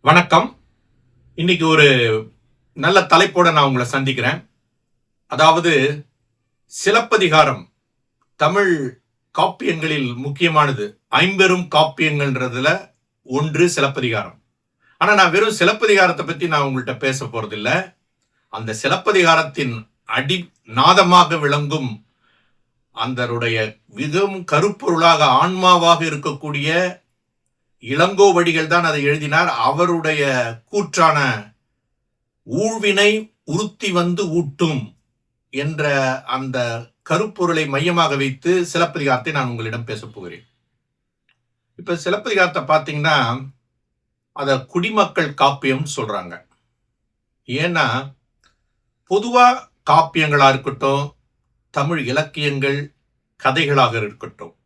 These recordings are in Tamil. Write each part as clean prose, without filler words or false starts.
வணக்கம். இன்னைக்கு ஒரு நல்ல தலைப்போட நான் உங்களை சந்திக்கிறேன். அதாவது சிலப்பதிகாரம் தமிழ் காப்பியங்களில் முக்கியமானது. ஐம்பெரும் காப்பியங்கள்ன்றதுல ஒன்று சிலப்பதிகாரம். ஆனா நான் வெறும் சிலப்பதிகாரத்தை பத்தி நான் உங்கள்கிட்ட பேச போறதில்ல. அந்த சிலப்பதிகாரத்தின் அடி நாதமாக விளங்கும் அந்தருடைய மிகவும் கருப்பொருளாக ஆன்மாவாக இருக்கக்கூடிய இளங்கோவடிகள் தான் அதை எழுதினார். அவருடைய கூற்றான ஊழ்வினை உறுத்தி வந்து ஊட்டும் என்ற அந்த கருப்பொருளை மையமாக வைத்து சிலப்பதிகாரத்தை நான் உங்களிடம் பேசப் போகிறேன். இப்ப சிலப்பதிகாரத்தை பார்த்தீங்கன்னா அத குடிமக்கள் காப்பியம் சொல்றாங்க. ஏன்னா பொதுவா காப்பியங்களா இருக்கட்டும், தமிழ் இலக்கியங்கள், கதைகளாக இருக்கட்டும்,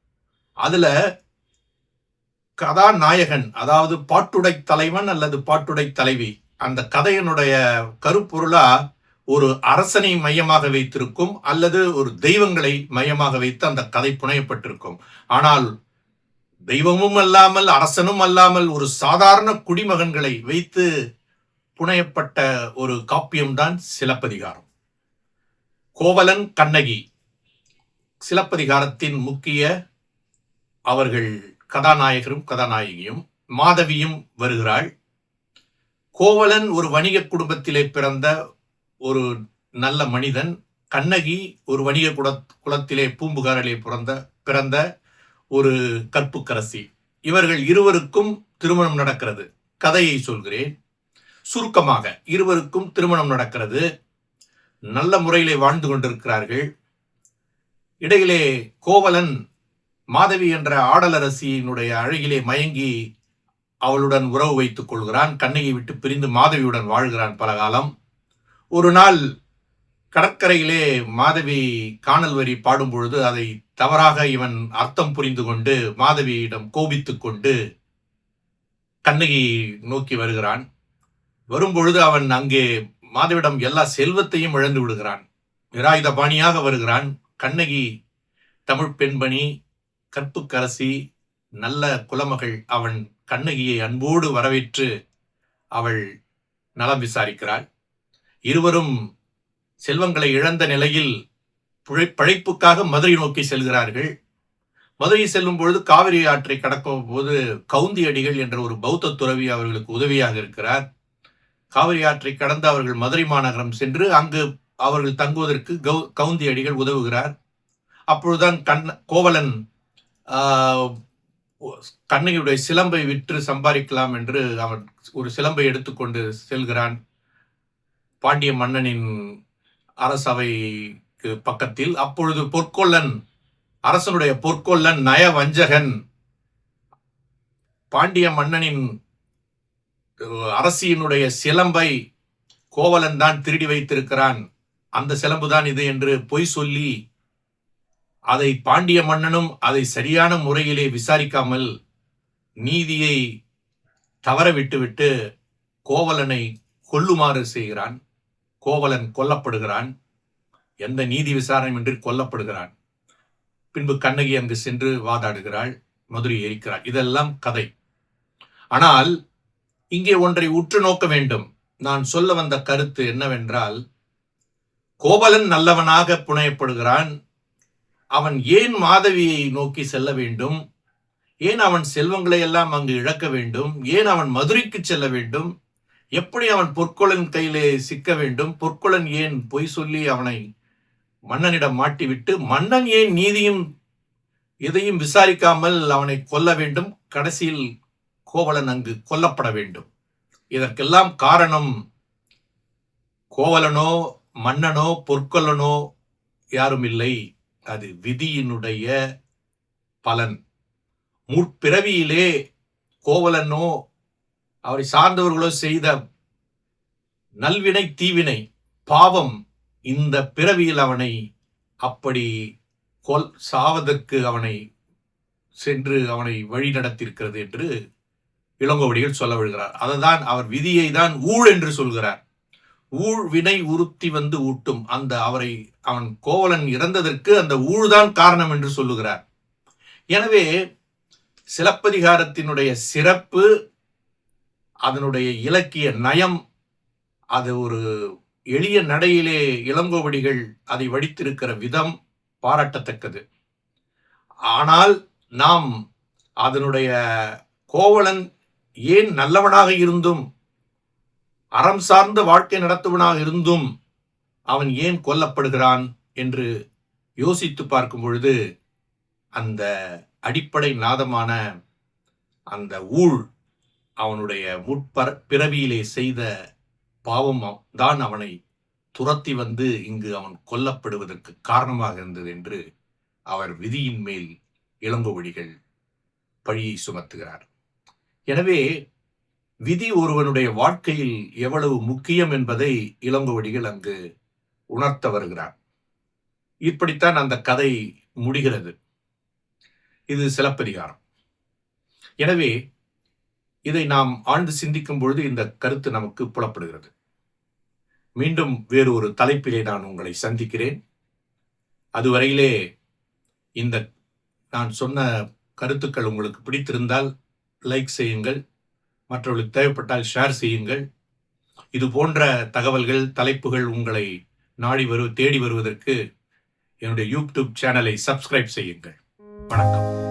அதுல கதாநாயகன், அதாவது பாட்டுடை தலைவன் அல்லது பாட்டுடை தலைவி, அந்த கதையினுடைய கருப்பொருளா ஒரு அரசனை மையமாக வைத்திருக்கும் அல்லது ஒரு தெய்வங்களை மையமாக வைத்து அந்த கதை புனையப்பட்டிருக்கும். ஆனால் தெய்வமும் அல்லாமல் அரசனும் அல்லாமல் ஒரு சாதாரண குடிமகன்களை வைத்து புனையப்பட்ட ஒரு காப்பியம்தான் சிலப்பதிகாரம். கோவலன் கண்ணகி சிலப்பதிகாரத்தின் முக்கிய அவர்கள் கதாநாயகரும் கதாநாயகியும். மாதவியும் வருகிறாள். கோவலன் ஒரு வணிக குடும்பத்திலே பிறந்த ஒரு நல்ல மனிதன். கண்ணகி ஒரு வணிக குலத்திலே பூம்புகாரிலே பிறந்த ஒரு கற்புக்கரசி. இவர்கள் இருவருக்கும் திருமணம் நடக்கிறது. கதையை சொல்கிறேன் சுருக்கமாக. இருவருக்கும் திருமணம் நடக்கிறது. நல்ல முறையிலே வாழ்ந்து கொண்டிருக்கிறார்கள். இடையிலே கோவலன் மாதவி என்ற ஆடலரசியினுடைய அழகிலே மயங்கி அவளுடன் உறவு வைத்துக் கொள்கிறான். கண்ணகி விட்டு பிரிந்து மாதவியுடன் வாழ்கிறான் பல காலம். ஒரு நாள் கடற்கரையிலே மாதவி காணல் வரி பாடும் பொழுது அதை தவறாக இவன் அர்த்தம் புரிந்து கொண்டு மாதவியிடம் கோபித்துக் கொண்டு கண்ணகி நோக்கி வருகிறான். வரும்பொழுது அவன் அங்கே மாதவியிடம் எல்லா செல்வத்தையும் இழந்து விடுகிறான். நிராயுத பாணியாக வருகிறான். கண்ணகி தமிழ் பெண்பணி, கற்புக்கரசி, நல்ல குலமகள். அவன் கண்ணகியை அன்போடு வரவேற்று அவள் நலம் விசாரிக்கிறாள். இருவரும் செல்வங்களை இழந்த நிலையில் பழைப்புக்காக மதுரை நோக்கி செல்கிறார்கள். மதுரை செல்லும் பொழுது காவிரி ஆற்றை கடக்கும் போது கவுந்தியடிகள் என்ற ஒரு பௌத்த துறவி அவர்களுக்கு உதவியாக இருக்கிறார். காவிரி ஆற்றை கடந்து அவர்கள் மதுரை மாநகரம் சென்று அங்கு அவர்கள் தங்குவதற்கு கவுந்தியடிகள் உதவுகிறார். அப்பொழுதுதான் கோவலன் கண்ணகியுடைய சிலம்பை விற்று சம்பாதிக்கலாம் என்று அவன் ஒரு சிலம்பை எடுத்துக்கொண்டு செல்கிறான். பாண்டிய மன்னனின் அரசவைக்கு பக்கத்தில். அப்பொழுது பொற்கொல்லன், அரசனுடைய பொற்கொல்லன் நயவஞ்சகன், பாண்டிய மன்னனின் அரசியினுடைய சிலம்பை கோவலன் தான் திருடி வைத்திருக்கிறான், அந்த சிலம்புதான் இது என்று பொய் சொல்லி அதை பாண்டிய மன்னனும் அதை சரியான முறையிலே விசாரிக்காமல் நீதியை தவற விட்டுவிட்டு கோவலனை கொல்லுமாறு செய்கிறான். கோவலன் கொல்லப்படுகிறான். எந்த நீதி விசாரணையின்றி கொல்லப்படுகிறான். பின்பு கண்ணகி அங்கு சென்று வாதாடுகிறாள், மதுரை எரிக்கிறாள். இதெல்லாம் கதை. ஆனால் இங்கே ஒன்றை உற்று நோக்க வேண்டும். நான் சொல்ல வந்த கருத்து என்னவென்றால், கோவலன் நல்லவனாக புனையப்படுகிறான். அவன் ஏன் மாதவியை நோக்கி செல்ல வேண்டும்? ஏன் அவன் செல்வங்களை எல்லாம் அங்கு இழக்க வேண்டும்? ஏன் அவன் மதுரைக்கு செல்ல வேண்டும்? எப்படி அவன் பொற்கொலன் கையிலே சிக்க வேண்டும்? பொற்கொலன் ஏன் பொய் சொல்லி அவனை மன்னனிடம் மாட்டிவிட்டு மன்னன் ஏன் நீதியும் எதையும் விசாரிக்காமல் அவனை கொல்ல வேண்டும்? கடைசியில் கோவலன் அங்கு கொல்லப்பட வேண்டும். இதற்கெல்லாம் காரணம் கோவலனோ மன்னனோ பொற்கொல்லனோ யாரும் இல்லை. அது விதியினுடைய பலன். முற்பிறவியிலே கோவலனோ அவரை சார்ந்தவர்களோ செய்த நல்வினை தீவினை பாவம் இந்த பிறவியில் அவனை அப்படி சாவதற்கு அவனை சென்று அவனை வழி நடத்தியிருக்கிறது என்று இளங்கோவடிகள் சொல்ல விடுகிறார். அதுதான் அவர் விதியை தான் ஊழ் என்று சொல்கிறார். ஊழ் வினை உறுத்தி வந்து ஊட்டும். அந்த அவன் கோவலன் இறந்ததற்கு அந்த ஊழ்தான் காரணம் என்று சொல்லுகிறார். எனவே சிலப்பதிகாரத்தினுடைய சிறப்பு அதனுடைய இலக்கிய நயம், அது ஒரு எளிய நடையிலே இளங்கோவடிகள் அதை வடித்திருக்கிற விதம் பாராட்டத்தக்கது. ஆனால் நாம் அதனுடைய கோவலன் ஏன் நல்லவனாக இருந்தும், அறம் சார்ந்த வாழ்க்கை நடத்துவனாக இருந்தும் அவன் ஏன் கொல்லப்படுகிறான் என்று யோசித்து பார்க்கும் பொழுது, அந்த அடிப்படை நாதமான அந்த ஊழ் அவனுடைய பிறவியிலே செய்த பாவம் தான் அவனை துரத்தி வந்து இங்கு அவன் கொல்லப்படுவதற்கு காரணமாக இருந்தது என்று அவர் விதியின் மேல் இளங்கோவடிகள் பழியை சுமத்துகிறார். எனவே விதி ஒருவனுடைய வாழ்க்கையில் எவ்வளவு முக்கியம் என்பதை இளங்கோவடிகள் அங்கு உணர்த்த வருகிறார். இப்படித்தான் அந்த கதை முடிகிறது. இது சிலப்பதிகாரம். எனவே இதை நாம் ஆழ்ந்து சிந்திக்கும் பொழுது இந்த கருத்து நமக்கு புலப்படுகிறது. மீண்டும் வேறு ஒரு தலைப்பிலே நான் உங்களை சந்திக்கிறேன். அதுவரையிலே இந்த நான் சொன்ன கருத்துக்கள் உங்களுக்கு பிடித்திருந்தால் லைக் செய்யுங்கள், மற்றவர்களுக்கு தேவைப்பட்டால் ஷேர் செய்யுங்கள். இது போன்ற தகவல்கள், தலைப்புகள் உங்களை தேடி வருவதற்கு என்னுடைய யூடியூப் சேனலை சப்ஸ்கிரைப் செய்யுங்கள். வணக்கம்.